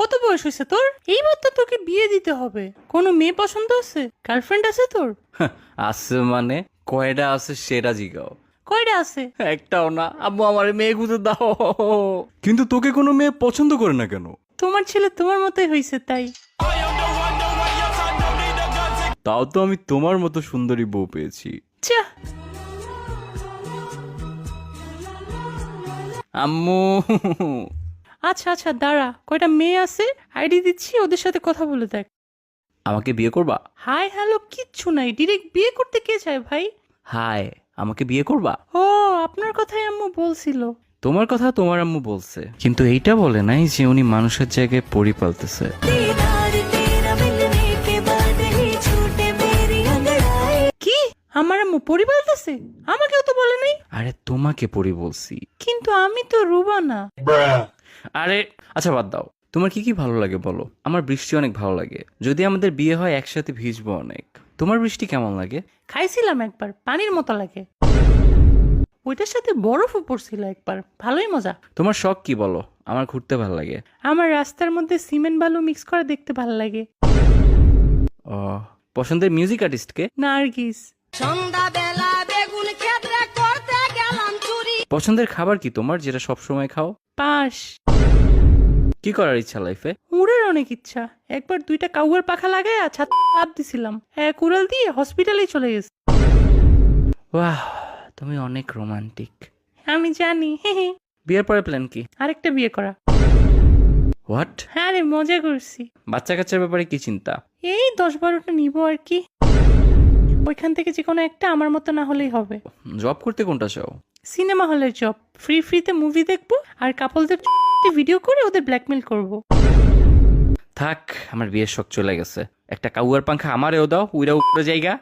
কত বয়স হয়েছে তোর? এইবার তো তোকে বিয়ে দিতে হবে। কোনো মেয়ে পছন্দ আছে? গার্লফ্রেন্ড আছে তোর? আছে মানে কয়টা আছে সেটা জিগাও। কয়টা আছে? একটাও না আম্মু, আমার মেয়ে খুঁজে দাও। কিন্তু তোকে কোনো মেয়ে পছন্দ করে না কেন? তোমার ছেলে তোমার মতোই হয়েছে তাই। তাও তো আমি তোমার মতো সুন্দরী বউ পেয়েছি। চা আম্মু আচ্ছা আচ্ছা দাঁড়া, কয়টা মেয়ে আছে আইডি দিচ্ছি, ওদের সাথে কথা বলে দেখ। আমাকে বিয়ে করবা? হাই হ্যালো কিচ্ছু নাই, ডিরেক্ট বিয়ে করতে কে চায় ভাই? হাই, আমাকে বিয়ে করবা? ও আপনার কথাই আম্মু বলছিল। তোমার কথা তোমার আম্মু বলছে, কিন্তু এইটা বলে নাই যে উনি মানুষের জায়গায় পরি পালতেছে। কি? আমার আম্মু পরি বলতেছে? আমাকেও তো বলে নাই। আরে তোমাকে পরি বলছি। কিন্তু আমি তো রুবা না। আরে আচ্ছা বাদ দাও, তোমার কি কি ভালো লাগে বলো। আমার বৃষ্টি অনেক ভালো লাগে, যদি আমাদের বিয়ে হয় একসাথে ভিজবো অনেক। তোমার বৃষ্টি কেমন লাগে? খাইছিলাম একবার, পানির মতো লাগে। ওইটার সাথে বরফও পড়ছিল একবার, ভালোই মজা। তোমার শখ কি বলো। আমার ঘুরতে ভালো লাগে। আমার রাস্তার মধ্যে সিমেন্ট বালু মিক্স করে দেখতে ভালো লাগে। ও, পছন্দের মিউজিক আর্টিস্টকে? নার্গিস। সন্ধ্যাবেলা বেগুন ক্ষেত্রে করতে গেলাম চুরি। পছন্দের খাবার কি তোমার, যেটা সব সময় খাও? পাশ। কি করার ইচ্ছা লাইফে? উড়ের অনেক ইচ্ছা। একবার 2টা কাউয়ার পাখা লাগায় ছাদ লাফ দিছিলাম, এক উড়াল দিয়ে হসপিটালেই চলে গেছে। বাহ, তুমি অনেক রোমান্টিক। আমি জানি, হে হে। বিয়ের পরে প্ল্যান কি? আরেকটা বিয়ে করা। হোয়াট? হ্যাঁ রে, মজা করছি। বাচ্চা কাচ্চার ব্যাপারে কি চিন্তা? এই 10-12টা নিব আর কি। ওইখান থেকে যে কোনো একটা আমার মতো না হলেই হবে। জব করতে কোনটা চাও? সিনেমা হলের জব, ফ্রিতে মুভি দেখবো আর কাপলদের ভিডিও করে ওদের ব্ল্যাকমেল করব। থাক, আমার বিয়ের শখ চলে গেছে। একটা কাউয়ার পাংখা আমারেও দাও, উইরা উপরে জায়গা।